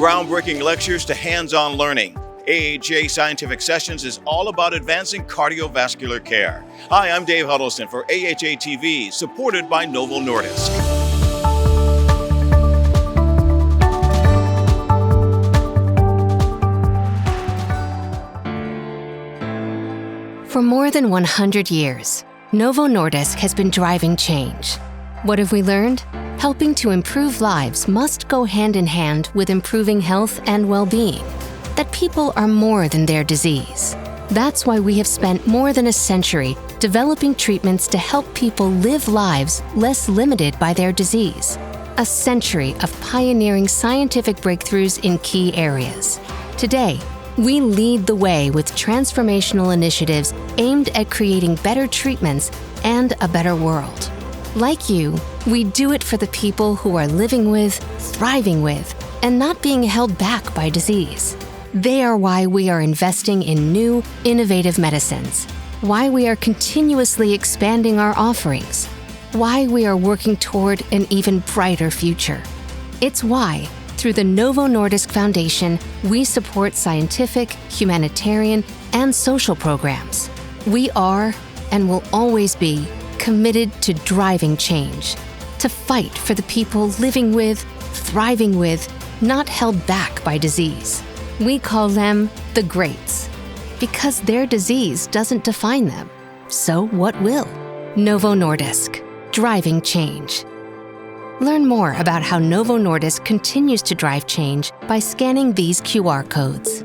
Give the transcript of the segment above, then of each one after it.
groundbreaking lectures to hands-on learning, AHA Scientific Sessions is all about advancing cardiovascular care. Hi, I'm Dave Huddleston for AHAtv, supported by Novo Nordisk. For more than 100 years, Novo Nordisk has been driving change. What have we learned? Helping to improve lives must go hand in hand with improving health and well-being. That people are more than their disease. That's why we have spent more than a century developing treatments to help people live lives less limited by their disease. A century of pioneering scientific breakthroughs in key areas. Today, we lead the way with transformational initiatives aimed at creating better treatments and a better world. Like you, we do it for the people who are living with, thriving with, and not being held back by disease. They are why we are investing in new, innovative medicines, why we are continuously expanding our offerings, why we are working toward an even brighter future. It's why, through the Novo Nordisk Foundation, we support scientific, humanitarian, and social programs. We are, and will always be, committed to driving change, to fight for the people living with, thriving with, not held back by disease. We call them the greats, because their disease doesn't define them. So what will? Novo Nordisk, driving change. Learn more about how Novo Nordisk continues to drive change by scanning these QR codes.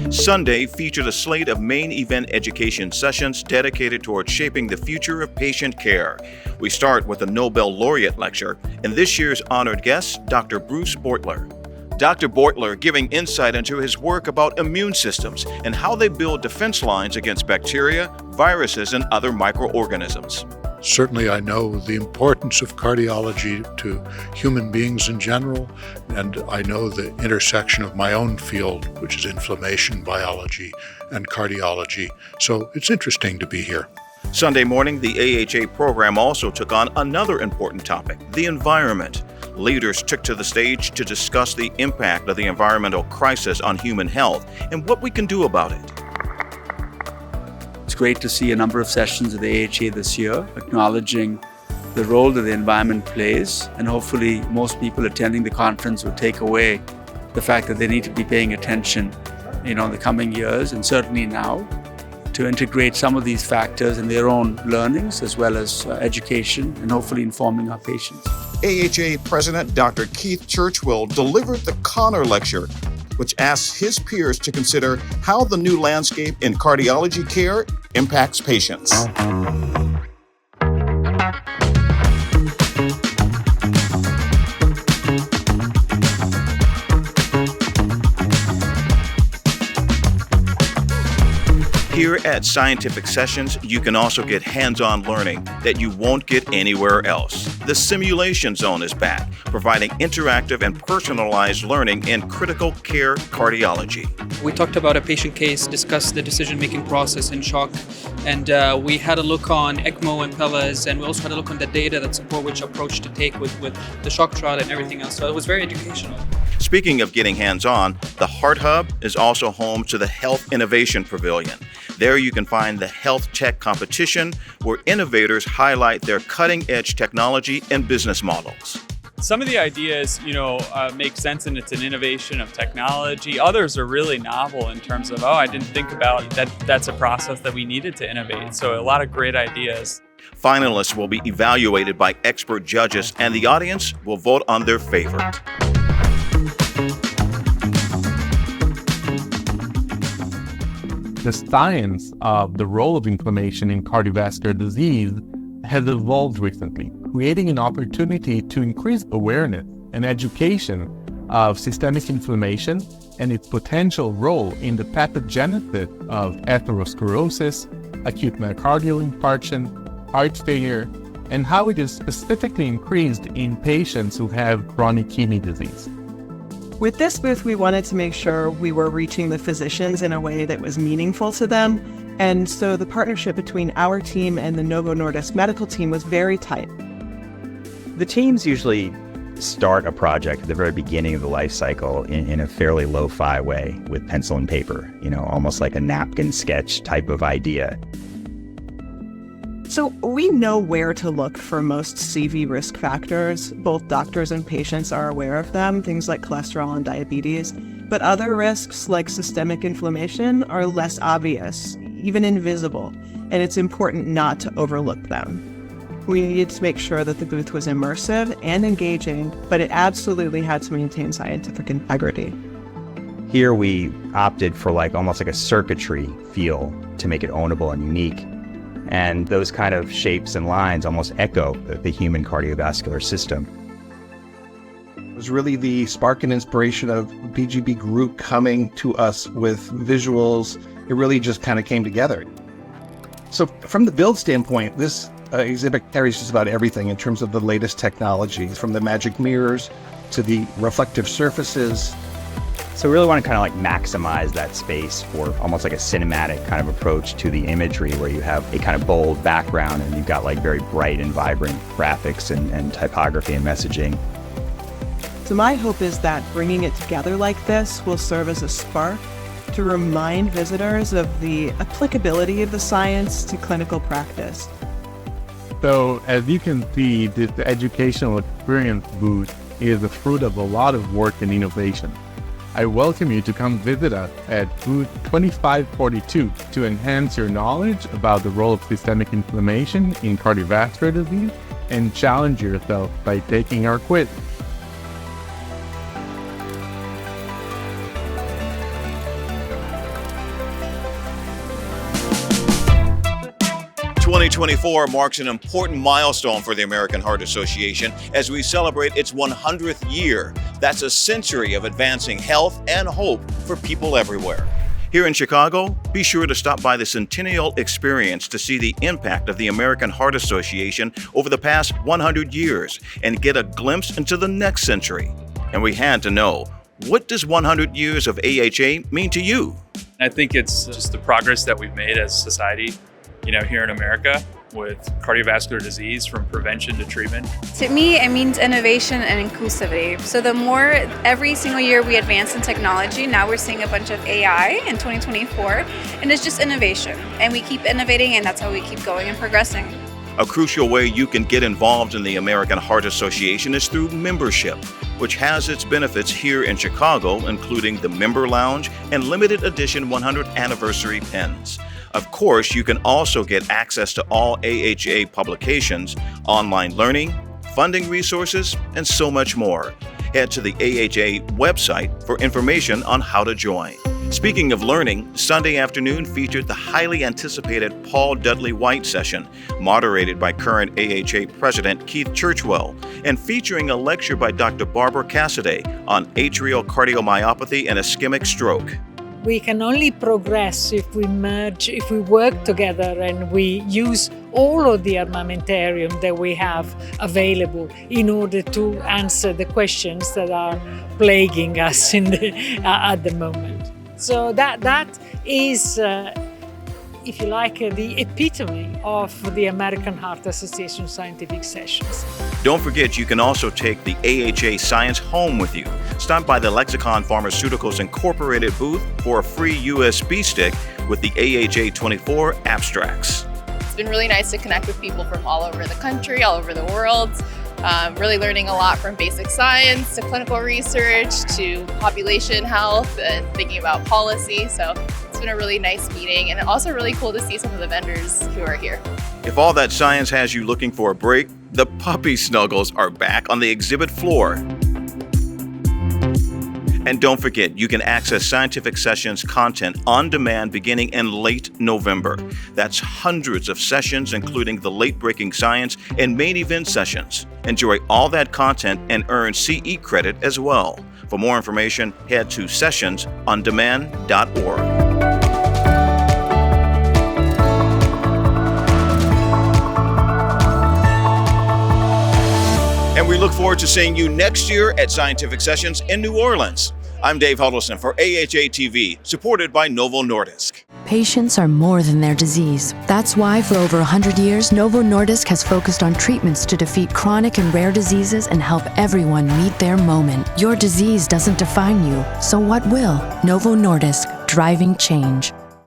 Sunday featured a slate of main event education sessions dedicated towards shaping the future of patient care. We start with a Nobel laureate lecture and this year's honored guest, Dr. Bruce Beutler. Dr. Beutler giving insight into his work about immune systems and how they build defense lines against bacteria, viruses, and other microorganisms. Certainly, I know the importance of cardiology to human beings in general, and I know the intersection of my own field, which is inflammation biology and cardiology. So it's interesting to be here. Sunday morning, the AHA program also took on another important topic, the environment. Leaders took to the stage to discuss the impact of the environmental crisis on human health and what we can do about it. It's great to see a number of sessions at the AHA this year, acknowledging the role that the environment plays, and hopefully most people attending the conference will take away the fact that they need to be paying attention, in the coming years, and certainly now, to integrate some of these factors in their own learnings as well as education and hopefully informing our patients. AHA President Dr. Keith Churchwell delivered the Connor Lecture, which asks his peers to consider how the new landscape in cardiology care impacts patients. Here at Scientific Sessions, you can also get hands-on learning that you won't get anywhere else. The Simulation Zone is back, providing interactive and personalized learning in critical care cardiology. We talked about a patient case, discussed the decision-making process in shock, and we had a look on ECMO impellers, and we also had a look on the data that support which approach to take with the shock trial and everything else. So it was very educational. Speaking of getting hands-on, the Heart Hub is also home to the Health Innovation Pavilion. There you can find the Health Tech Competition, where innovators highlight their cutting-edge technology and business models. Some of the ideas, make sense, and it's an innovation of technology. Others are really novel in terms of, I didn't think about that. That's a process that we needed to innovate. So a lot of great ideas. Finalists will be evaluated by expert judges, and the audience will vote on their favorite. The science of the role of inflammation in cardiovascular disease has evolved recently, creating an opportunity to increase awareness and education of systemic inflammation and its potential role in the pathogenesis of atherosclerosis, acute myocardial infarction, heart failure, and how it is specifically increased in patients who have chronic kidney disease. With this booth, we wanted to make sure we were reaching the physicians in a way that was meaningful to them. And so the partnership between our team and the Novo Nordisk medical team was very tight. The teams usually start a project at the very beginning of the life cycle in a fairly lo-fi way with pencil and paper, almost like a napkin sketch type of idea. So we know where to look for most CV risk factors. Both doctors and patients are aware of them, things like cholesterol and diabetes. But other risks like systemic inflammation are less obvious, even invisible, and it's important not to overlook them. We needed to make sure that the booth was immersive and engaging, but it absolutely had to maintain scientific integrity. Here we opted for almost like a circuitry feel to make it ownable and unique. And those kind of shapes and lines almost echo the human cardiovascular system. It was really the spark and inspiration of BGB Group coming to us with visuals. It really just kind of came together. So from the build standpoint, this exhibit carries just about everything in terms of the latest technologies, from the magic mirrors to the reflective surfaces. So we really want to kind of maximize that space for almost like a cinematic kind of approach to the imagery, where you have a kind of bold background and you've got very bright and vibrant graphics and typography and messaging. So my hope is that bringing it together like this will serve as a spark to remind visitors of the applicability of the science to clinical practice. So as you can see, this educational experience booth is the fruit of a lot of work and innovation. I welcome you to come visit us at booth 2542 to enhance your knowledge about the role of systemic inflammation in cardiovascular disease and challenge yourself by taking our quiz. 2024 marks an important milestone for the American Heart Association as we celebrate its 100th year. That's a century of advancing health and hope for people everywhere. Here in Chicago, be sure to stop by the Centennial Experience to see the impact of the American Heart Association over the past 100 years and get a glimpse into the next century. And we had to know, what does 100 years of AHA mean to you? I think it's just the progress that we've made as a society, here in America with cardiovascular disease, from prevention to treatment. To me, it means innovation and inclusivity. So the more every single year we advance in technology, now we're seeing a bunch of AI in 2024, and it's just innovation. And we keep innovating, and that's how we keep going and progressing. A crucial way you can get involved in the American Heart Association is through membership, which has its benefits here in Chicago, including the Member Lounge and limited edition 100th anniversary pins. Of course, you can also get access to all AHA publications, online learning, funding resources, and so much more. Head to the AHA website for information on how to join. Speaking of learning, Sunday afternoon featured the highly anticipated Paul Dudley White session, moderated by current AHA President Keith Churchwell, and featuring a lecture by Dr. Barbara Cassidy on atrial cardiomyopathy and ischemic stroke. We can only progress if we merge, if we work together and we use all of the armamentarium that we have available in order to answer the questions that are plaguing us at the moment. So that is, if you like, the epitome of the American Heart Association scientific sessions. Don't forget, you can also take the AHA Science home with you. Stop by the Lexicon Pharmaceuticals Incorporated booth for a free USB stick with the AHA 24 abstracts. It's been really nice to connect with people from all over the country, all over the world. Really learning a lot from basic science to clinical research to population health and thinking about policy. So it's been a really nice meeting, and also really cool to see some of the vendors who are here. If all that science has you looking for a break, the puppy snuggles are back on the exhibit floor. And don't forget, you can access Scientific Sessions content on demand beginning in late November. That's hundreds of sessions, including the late-breaking science and main event sessions. Enjoy all that content and earn CE credit as well. For more information, head to sessionsondemand.org. And we look forward to seeing you next year at Scientific Sessions in New Orleans. I'm Dave Huddleston for AHAtv, supported by Novo Nordisk. Patients are more than their disease. That's why for over 100 years, Novo Nordisk has focused on treatments to defeat chronic and rare diseases and help everyone meet their moment. Your disease doesn't define you, so what will? Novo Nordisk, driving change.